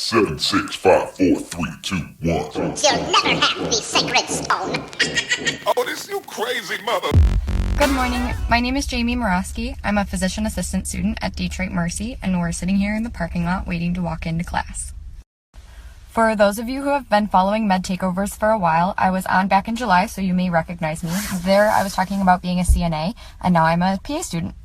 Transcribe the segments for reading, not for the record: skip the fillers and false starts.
7, 6, 5, 4, 3, 2, 1. You'll never have the sacred stone. Oh, this you crazy mother. Good morning. My name is Jamie Morosky. I'm a physician assistant student at Detroit Mercy, and we're sitting here in the parking lot waiting to walk into class. For those of you who have been following MEDtakeovers for a while, I was on back in July, so you may recognize me. There I was talking about being a CNA, and now I'm a PA student.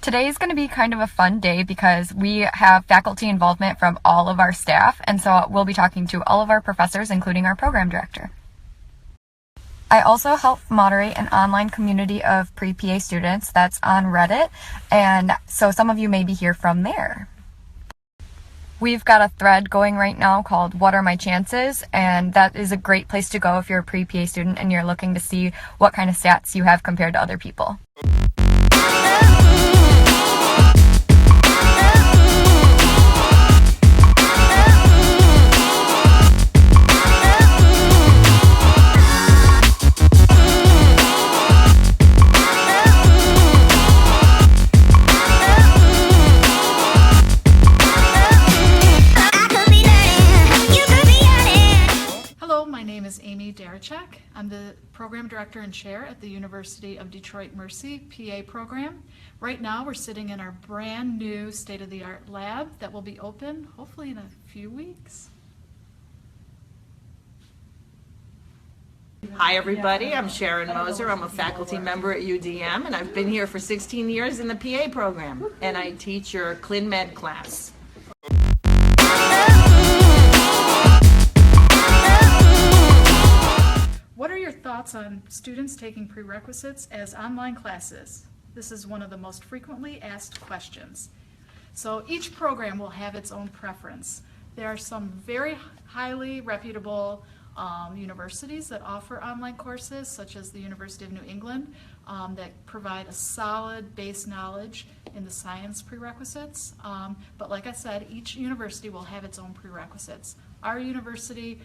Today is going to be kind of a fun day because we have faculty involvement from all of our staff, and so we'll be talking to all of our professors, including our program director. I also help moderate an online community of pre-PA students that's on Reddit, and so some of you may be here from there. We've got a thread going right now called What Are My Chances? And that is a great place to go if you're a pre-PA student and you're looking to see what kind of stats you have compared to other people. I'm the program director and chair at the University of Detroit Mercy PA program. Right now we're sitting in our brand new state-of-the-art lab that will be open hopefully in a few weeks. Hi everybody, I'm Sharon Moser. I'm a faculty member at UDM and I've been here for 16 years in the PA program and I teach your Clin Med class. What are your thoughts on students taking prerequisites as online classes? This is one of the most frequently asked questions. So each program will have its own preference. There are some very highly reputable universities that offer online courses, such as the University of New England, that provide a solid base knowledge in the science prerequisites. But like I said, each university will have its own prerequisites. Our university,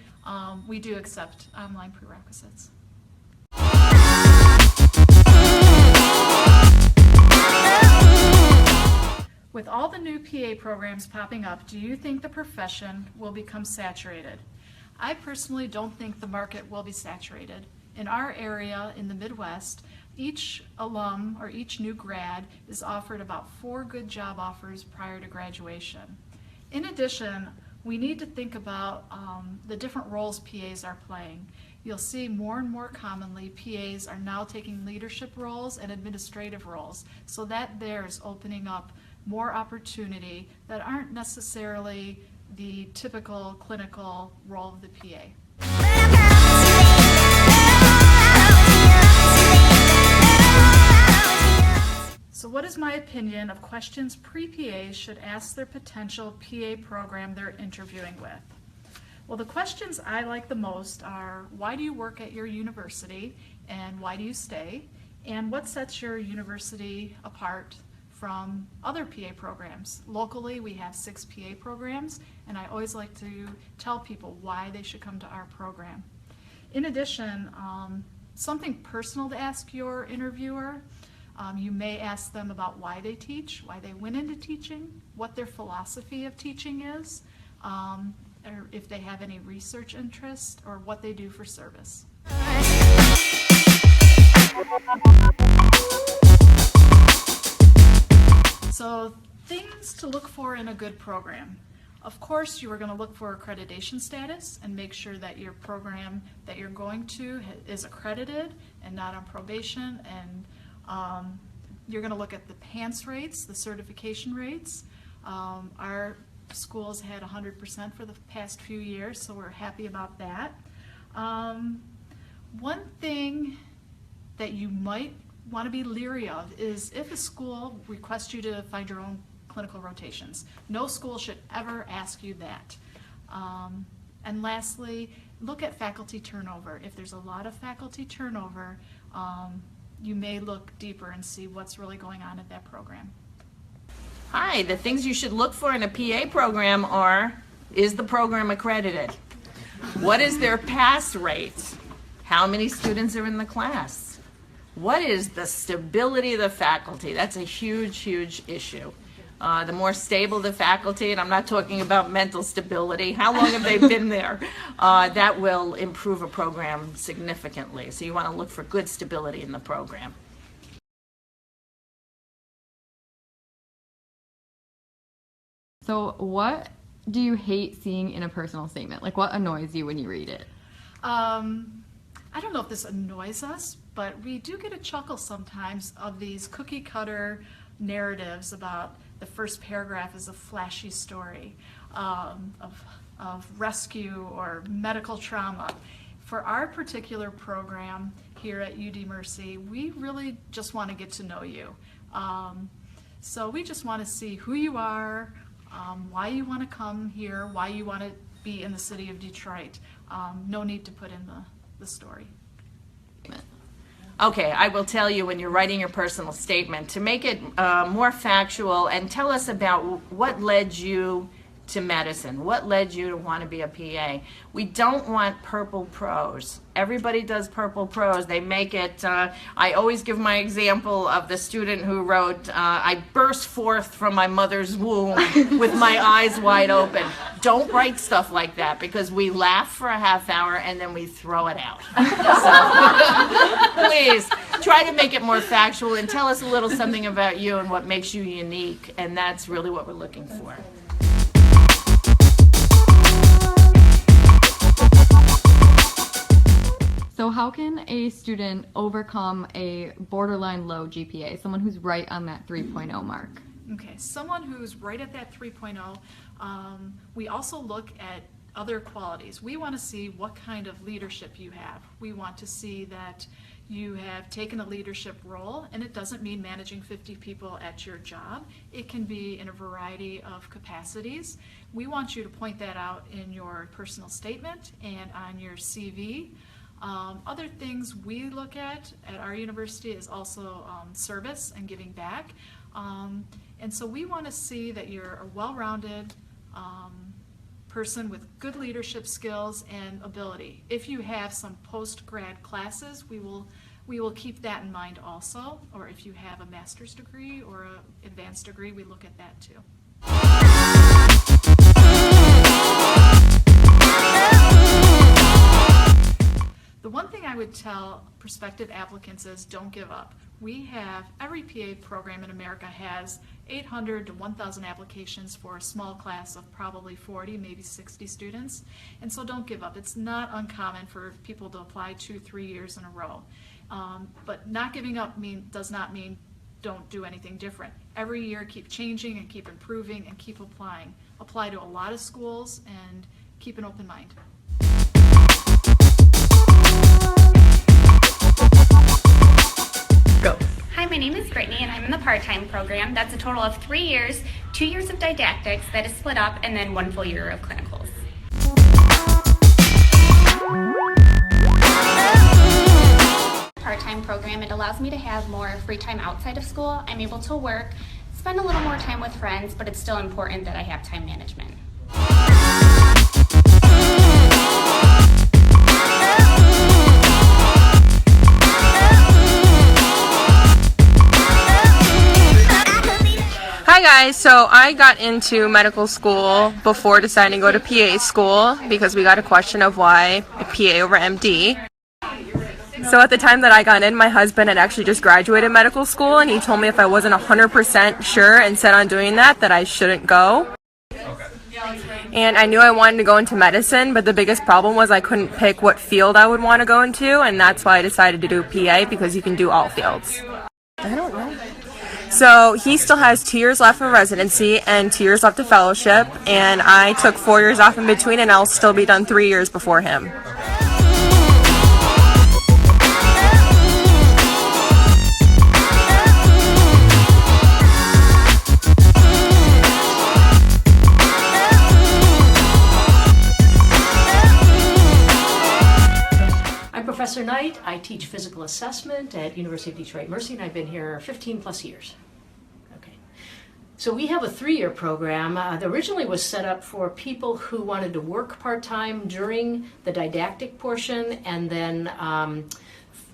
we do accept online prerequisites. With all the new PA programs popping up, do you think the profession will become saturated? I personally don't think the market will be saturated. In our area, in the Midwest, each alum or each new grad is offered about 4 good job offers prior to graduation. In addition, we need to think about the different roles PAs are playing. You'll see more and more commonly PAs are now taking leadership roles and administrative roles, so that there's opening up more opportunity that aren't necessarily the typical clinical role of the PA. So what is my opinion of questions pre-PAs should ask their potential PA program they're interviewing with? Well, the questions I like the most are, why do you work at your university and why do you stay? And what sets your university apart from other PA programs? Locally, we have 6 PA programs, and I always like to tell people why they should come to our program. In addition, something personal to ask your interviewer. You may ask them about why they teach, why they went into teaching, what their philosophy of teaching is, or if they have any research interest, or what they do for service. So, things to look for in a good program. Of course, you are going to look for accreditation status and make sure that your program that you're going to is accredited and not on probation, and you're going to look at the PANCE rates, the certification rates. Our schools had 100% for the past few years, so we're happy about that. One thing that you might want to be leery of is if a school requests you to find your own clinical rotations. No school should ever ask you that. And lastly, look at faculty turnover. If there's a lot of faculty turnover, you may look deeper and see what's really going on at that program. Hi, the things you should look for in a PA program are, is the program accredited? What is their pass rate? How many students are in the class? What is the stability of the faculty? That's a huge, huge issue. The more stable the faculty, and I'm not talking about mental stability, how long have they been there, that will improve a program significantly. So you want to look for good stability in the program. So what do you hate seeing in a personal statement? Like, what annoys you when you read it? I don't know if this annoys us, but we do get a chuckle sometimes of these cookie cutter narratives about the first paragraph is a flashy story of rescue or medical trauma. For our particular program here at UD Mercy, we really just want to get to know you. So we just want to see who you are, why you want to come here, why you want to be in the city of Detroit. No need to put in the story. Okay, I will tell you when you're writing your personal statement to make it more factual and tell us about what led you to medicine, what led you to want to be a PA. We don't want purple prose. Everybody does purple prose. They make it, I always give my example of the student who wrote, I burst forth from my mother's womb with my eyes wide open. Don't write stuff like that because we laugh for a half hour and then we throw it out. So please try to make it more factual and tell us a little something about you and what makes you unique, and that's really what we're looking for. So how can a student overcome a borderline low GPA, someone who's right on that 3.0 mark? Okay, someone who's right at that 3.0, we also look at other qualities. We want to see what kind of leadership you have. We want to see that you have taken a leadership role, and it doesn't mean managing 50 people at your job. It can be in a variety of capacities. We want you to point that out in your personal statement and on your CV. Other things we look at our university is also service and giving back. And so we want to see that you're a well-rounded person with good leadership skills and ability. If you have some post-grad classes, we will keep that in mind also. Or if you have a master's degree or an advanced degree, we look at that too. The one thing I would tell prospective applicants is don't give up. Every PA program in America has 800 to 1,000 applications for a small class of probably 40, maybe 60 students. And so don't give up. It's not uncommon for people to apply 2-3 years in a row. But not giving up does not mean don't do anything different. Every year keep changing and keep improving and keep applying. Apply to a lot of schools and keep an open mind. Go. Hi, my name is Brittany and I'm in the part-time program. That's a total of 3 years, 2 years of didactics that is split up, and then 1 full year of clinicals. Part-time program, it allows me to have more free time outside of school. I'm able to work, spend a little more time with friends, but it's still important that I have time management. Hi guys, so I got into medical school before deciding to go to PA school because we got a question of why PA over MD. So at the time that I got in, my husband had actually just graduated medical school and he told me if I wasn't 100% sure and set on doing that I shouldn't go. And I knew I wanted to go into medicine, but the biggest problem was I couldn't pick what field I would want to go into, and that's why I decided to do PA because you can do all fields. I don't know. So he still has 2 years left of residency and 2 years left of fellowship, and I took 4 years off in between, and I'll still be done 3 years before him. Professor Knight. I teach physical assessment at University of Detroit Mercy, and I've been here 15 plus years. Okay. So we have a 3-year program that originally was set up for people who wanted to work part-time during the didactic portion and then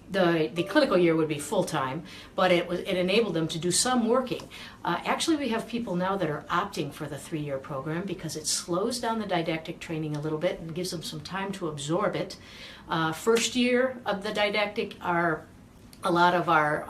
the clinical year would be full-time, but it enabled them to do some working. Actually, we have people now that are opting for the 3-year program because it slows down the didactic training a little bit and gives them some time to absorb it. First year of the didactic are a lot of our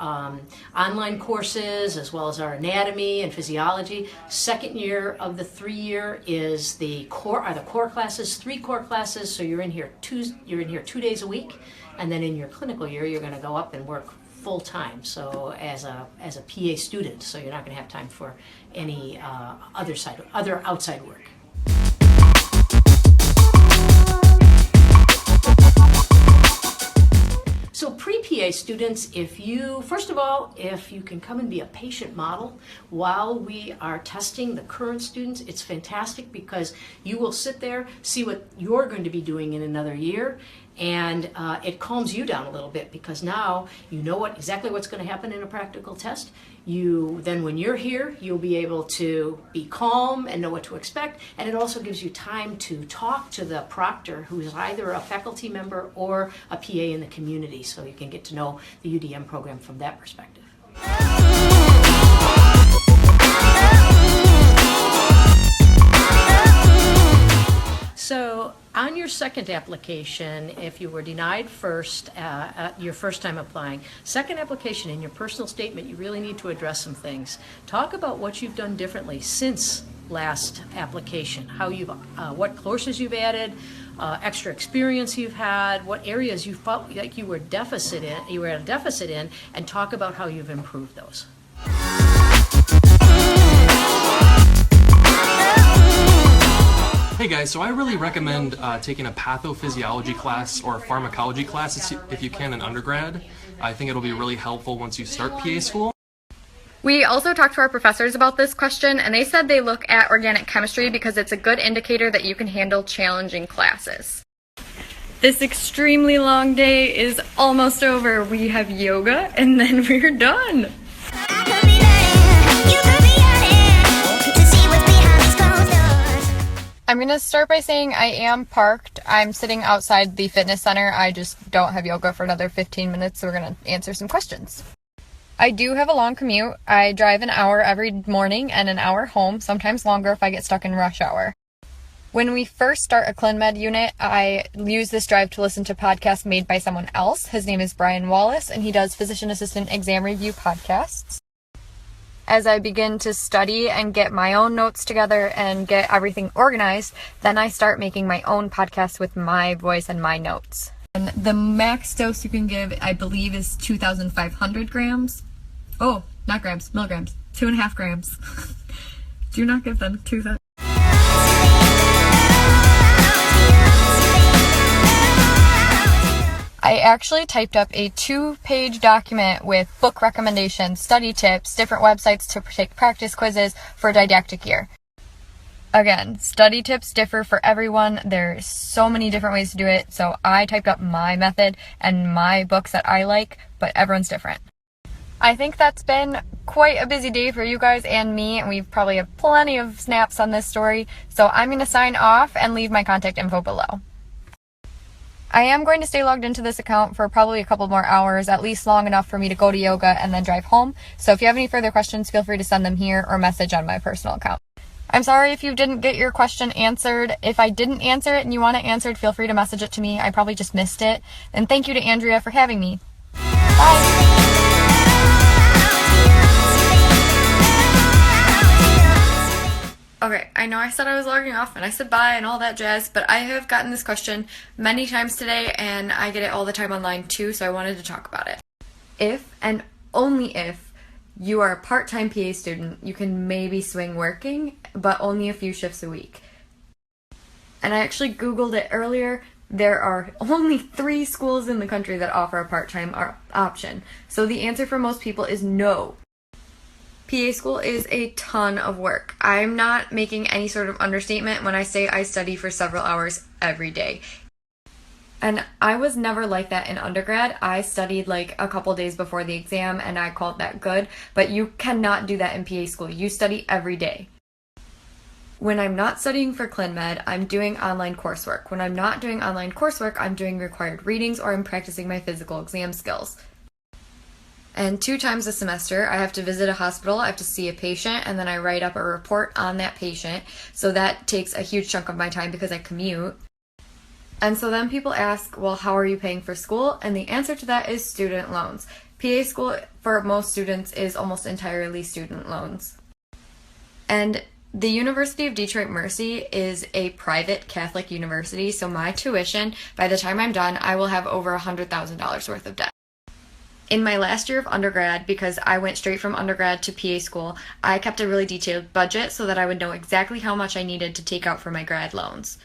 online courses, as well as our anatomy and physiology. Second year of the 3-year is the core classes, 3 core classes. So you're in here 2 days a week, and then in your clinical year you're going to go up and work full time. So as a PA student, so you're not going to have time for any other outside work. So pre-PA students, first of all, if you can come and be a patient model while we are testing the current students, it's fantastic because you will sit there, see what you're going to be doing in another year, and it calms you down a little bit because now you know exactly what's going to happen in a practical test. Then when you're here, you'll be able to be calm and know what to expect, and it also gives you time to talk to the proctor who is either a faculty member or a PA in the community, so you can get to know the UDM program from that perspective. So on your second application, if you were denied first, your first time applying, second application in your personal statement, you really need to address some things. Talk about what you've done differently since last application, what courses you've added, extra experience you've had, what areas you felt like you were at a deficit in, and talk about how you've improved those. Hey guys, so I really recommend taking a pathophysiology class or a pharmacology class if you can in undergrad. I think it'll be really helpful once you start PA school. We also talked to our professors about this question, and they said they look at organic chemistry because it's a good indicator that you can handle challenging classes. This extremely long day is almost over. We have yoga, and then we're done. I'm going to start by saying I am parked. I'm sitting outside the fitness center. I just don't have yoga for another 15 minutes, so we're going to answer some questions. I do have a long commute. I drive an hour every morning and an hour home, sometimes longer if I get stuck in rush hour. When we first start a ClinMed unit, I use this drive to listen to podcasts made by someone else. His name is Brian Wallace, and he does physician assistant exam review podcasts. As I begin to study and get my own notes together and get everything organized, then I start making my own podcast with my voice and my notes. And the max dose you can give, I believe, is 2,500 grams. Oh, not grams, milligrams. 2.5 grams. Do not give them 2,000. I actually typed up a 2-page document with book recommendations, study tips, different websites to take practice quizzes for a didactic year. Again, study tips differ for everyone. There's so many different ways to do it, so I typed up my method and my books that I like, but everyone's different. I think that's been quite a busy day for you guys and me, and we've probably have plenty of snaps on this story, so I'm going to sign off and leave my contact info below. I am going to stay logged into this account for probably a couple more hours, at least long enough for me to go to yoga and then drive home. So if you have any further questions, feel free to send them here or message on my personal account. I'm sorry if you didn't get your question answered. If I didn't answer it and you want it answered, feel free to message it to me. I probably just missed it. And thank you to Andrea for having me. Bye! Okay, I know I said I was logging off and I said bye and all that jazz, but I have gotten this question many times today and I get it all the time online too, so I wanted to talk about it. If and only if you are a part-time PA student, you can maybe swing working, but only a few shifts a week. And I actually Googled it earlier. There are only 3 schools in the country that offer a part-time option. So the answer for most people is no. PA school is a ton of work. I'm not making any sort of understatement when I say I study for several hours every day. And I was never like that in undergrad. I studied like a couple days before the exam and I called that good, but you cannot do that in PA school. You study every day. When I'm not studying for ClinMed, I'm doing online coursework. When I'm not doing online coursework, I'm doing required readings or I'm practicing my physical exam skills. And 2 times a semester, I have to visit a hospital, I have to see a patient, and then I write up a report on that patient. So that takes a huge chunk of my time because I commute. And so then people ask, well, how are you paying for school? And the answer to that is student loans. PA school for most students is almost entirely student loans. And the University of Detroit Mercy is a private Catholic university, so my tuition, by the time I'm done, I will have over $100,000 worth of debt. In my last year of undergrad, because I went straight from undergrad to PA school, I kept a really detailed budget so that I would know exactly how much I needed to take out for my grad loans.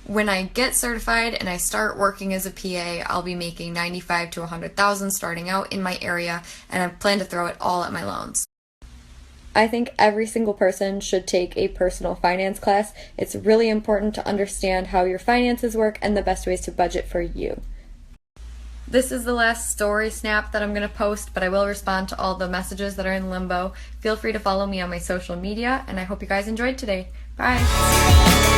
When I get certified and I start working as a PA, I'll be making $95,000 to $100,000 starting out in my area, and I plan to throw it all at my loans. I think every single person should take a personal finance class. It's really important to understand how your finances work and the best ways to budget for you. This is the last story snap that I'm going to post, but I will respond to all the messages that are in limbo. Feel free to follow me on my social media, and I hope you guys enjoyed today. Bye!